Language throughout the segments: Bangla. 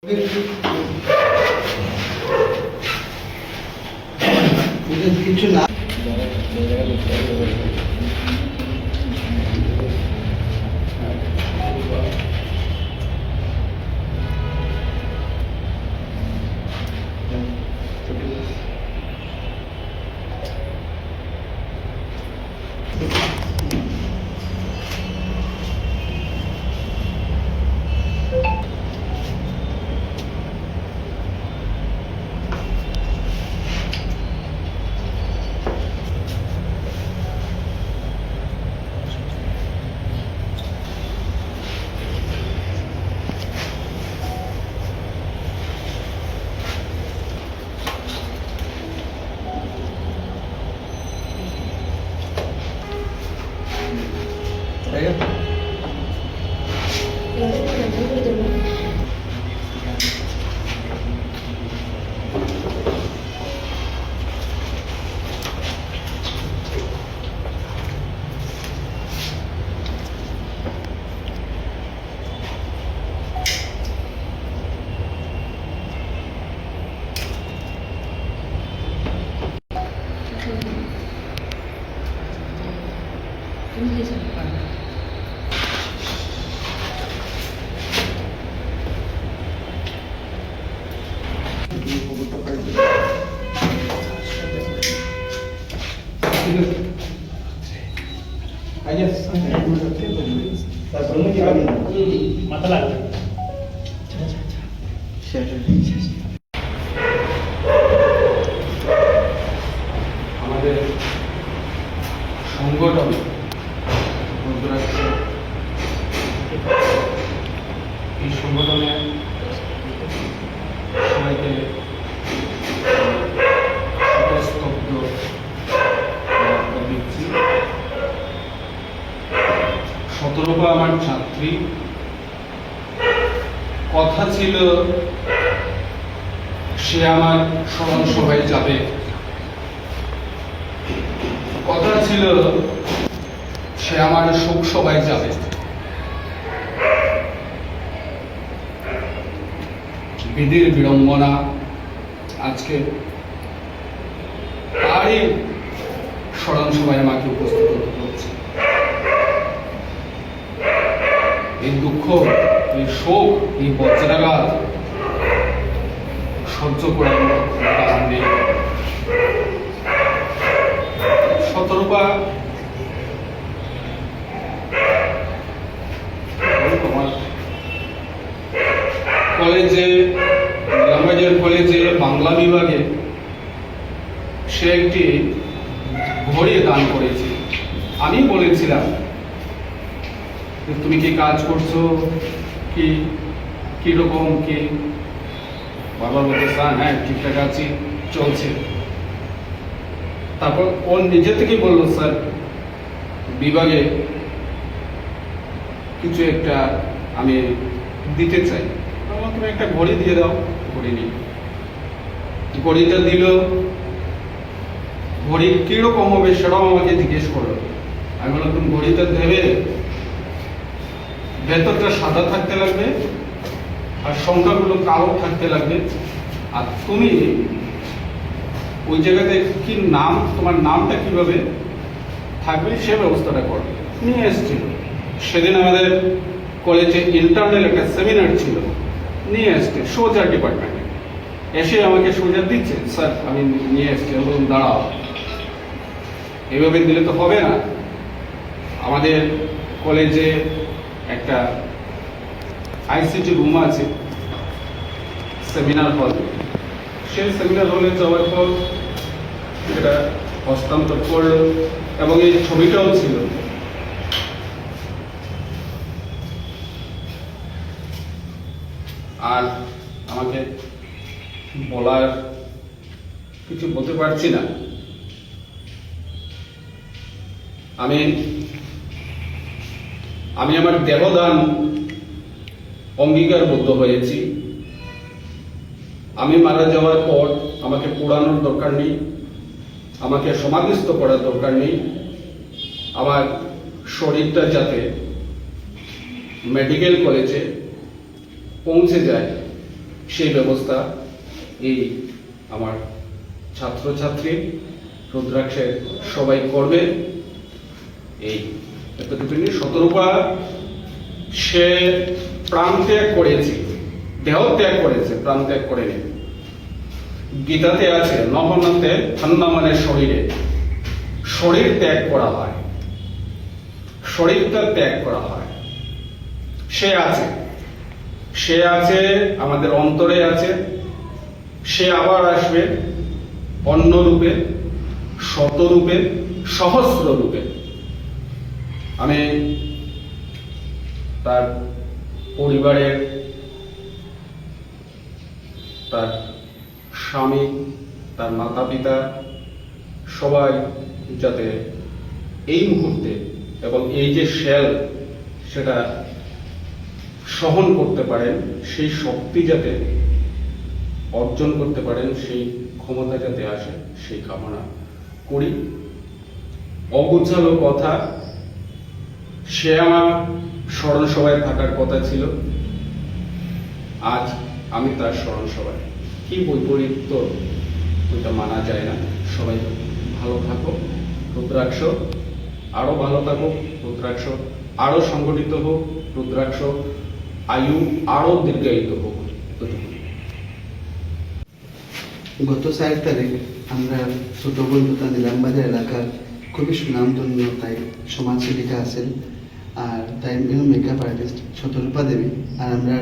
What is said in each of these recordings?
কিছু না মাথা লাগবে আমাদের সংগঠন এই সংগঠনে সবাইকে স্তব্ধ দিচ্ছি। 17 আমার ছাত্রী, কথা ছিল সে আমার স্মরণ সভায় যাবে, কথা ছিল সে আমার শোক সভায় যাবে। বিধির বিড়ম্বনা আজকে তারই স্মরণ সভায় আমাকে উপস্থিত হতে হচ্ছে। এই দুঃখ, এই শোক, এই বজ্রাঘাত সহ্য করার মতো কারণ নেই। 17 তোমার কলেজে, গ্রামের কলেজে বাংলা বিভাগে সে একটি ঘড়ি দান করেছে। আমি বলেছিলাম তুমি কি কাজ করছো, কি কিরকম কি? বাবা বলতে স্যার হ্যাঁ ঠিকঠাক আছি, চলছে। তারপর ও নিজে থেকে বললো স্যার বিভাগে কিছু একটা আমি দিতে চাই। তুমি একটা ঘড়ি দিয়ে দাও। ঘড়ি নিই, ঘড়িটা দিল। ঘড়ি কিরকম হবে সেটাও আমাকে জিজ্ঞেস করলো। আমি বললাম তুমি ঘড়িটা দেবে, ভেতরটা সাদা থাকতে লাগবে আর সংখ্যাগুলো কালো থাকতে লাগবে, আর তুমি ওই জায়গাতে কি নাম, তোমার নামটা কিভাবে থাকবে সে ব্যবস্থাটা করবে। নিয়ে এসেছিল। সেদিন আমাদের কলেজে ইন্টারনাল একটা সেমিনার ছিল, নিয়ে এসছে সোজা ডিপার্টমেন্টে। এসে আমাকে সোজা দিচ্ছে, স্যার আমি নিয়ে এসছি। আমি বলুন দাঁড়াও, এভাবে দিলে তো হবে না। আমাদের কলেজে একটা আইসিটি রুম আছে, সেমিনার হল। সেই সেমিনার হলে যাওয়ার পর সেটা হস্তান্তর করলো এবং এই ছবিটাও ছিল। আর আমাকে বলার কিছু বলতে পারছি না। আমি আমার দেহদান অঙ্গীকারবদ্ধ হয়েছি। আমি মারা যাওয়ার পর আমাকে পোড়ানোর দরকার নেই, আমাকে সমাধিস্থ করার দরকার নেই। আমার শরীরটা যাতে মেডিকেল কলেজে পৌঁছে যায় সেই ব্যবস্থা এই আমার ছাত্রছাত্রী রুদ্রাক্ষের সবাই করবে। এই এতটুকু শতরূপা সে প্রাণ ত্যাগ করেছে, দেহ ত্যাগ করেছে, প্রাণ ত্যাগ করেনি। গীতাতে আছে নহনতে হন্না মানে শরীরে, শরীর ত্যাগ করা হয়, শরীরটা ত্যাগ করা হয়। সে আছে, সে আছে, আমাদের অন্তরে আছে। সে আবার আসবে অন্য রূপে, শতরূপে, সহস্র রূপে। আমি তার পরিবারের, তার স্বামী, তার মাতা পিতা সবাই যাতে এই মুহূর্তে এবং এই যে শেল সেটা সহন করতে পারেন, সেই শক্তি যাতে অর্জন করতে পারেন, সেই ক্ষমতা যাতে আসে, সেই কামনা করি। অগুছালো কথা, সে আমার স্মরণ সভায় থাকার কথা ছিল, আজ আমি তার স্মরণ সভায়। কি বৈপরীত্য, ওইটা মানা যায় না। সবাই ভালো থাকো, রুদ্রাক্ষ আরো ভালো থাকো, রুদ্রাক্ষ আরো সংগঠিত হোক, রুদ্রাক্ষ আয়ু আরো দীর্ঘায়িত হোক। গত 4 তারিখ আমরা ছোট বোন তথা নিলামবাজার এলাকার খুবই সুনামধন্য তাই সমাজসেবিকা আছেন, আর তাই মেকআপ আর্টিস্ট শতরূপা দেবী, আর আমরা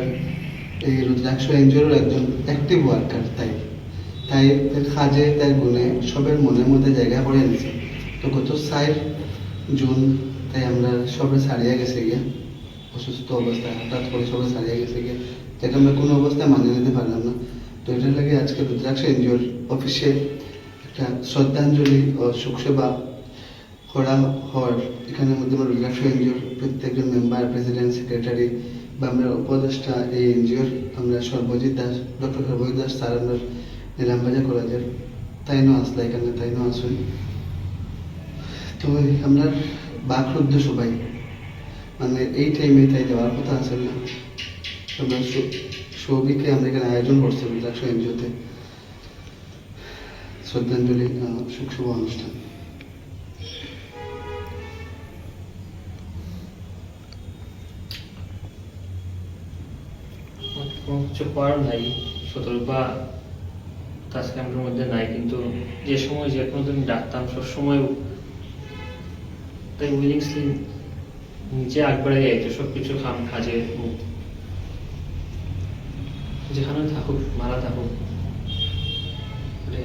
এই রুদ্রাক্ষ এনজিওর একজন অ্যাক্টিভ ওয়ার্কার। তাই তাই কাজে তাই গুণে সবের মনের মধ্যে জায়গা করে নিছে। তো গত 4 জুন তাই আমরা সবে ছাড়িয়ে গেছে গিয়া অসুস্থ অবস্থায়, হঠাৎ করে সবে ছাড়িয়ে গেছে গিয়া, যেটা আমরা কোনো অবস্থায় মানিয়ে নিতে পারলাম না। তো এটার লাগে আজকে রুদ্রাক্ষ এনজিওর অফিসে একটা শ্রদ্ধাঞ্জলি ও শোকসভা করা হওয়ার, এখানের মধ্যে আমরা রুদ্রাক্ষ এনজিওর প্রত্যেকজন মেম্বার, প্রেসিডেন্ট, সেক্রেটারি বা আমরা উপদেষ্টা এই এনজিওর আমরা সর্বজিৎ দাস, ডক্টর সর্বজিৎ দাস স্যার আমরা নিলামবাজার কলেজের তাইনও আসলা, এখানে তাইনও আসুন। তো আমরা বাকরুদ্ধ সবাই, মানে এই টাইমে তাই দেওয়ার কথা আসেন না। আমরা সৌভিককে আমরা এখানে আয়োজন করছি রুদ্রাক্ষ এনজিওতে শ্রদ্ধাঞ্জলি শোকসভা অনুষ্ঠান। কোনো কিছু করার নাই, শতরূপা আজকে আমাদের মধ্যে নাই, কিন্তু যে সময় যে কোনো দিন ডাকতাম সবসময় তাই উইলিংসলি নিচে আগবাড়ে যাইতো সব কিছু কাজে, যেখানে থাকুক মারা থাকুক,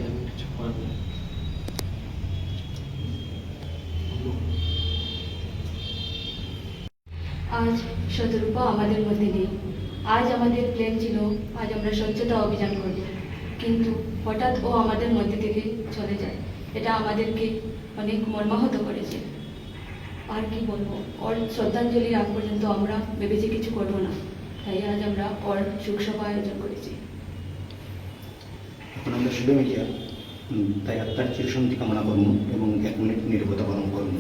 আমি কিছু করার নাই। আজ শতরূপা আমাদের মধ্যে নেই। আজ আমাদের প্ল্যান ছিল আজ আমরা স্বচ্ছতা অভিযান করব, কিন্তু হঠাৎ ও আমাদের মধ্যে থেকে চলে যায়। এটা আমাদেরকে অনেক মর্মাহত করেছে। আর কি বলবো, ওর শ্রদ্ধাঞ্জলির আগ পর্যন্ত আমরা ভেবেছি কিছু করবো না, তাই আজ আমরা ওর শোকসভা আয়োজন করেছি। এখন আমরা শুভে মিলিয়া তাই আত্মার চিরশান্তি কামনা করব এবং 1 মিনিট নীরবতা পালন করব।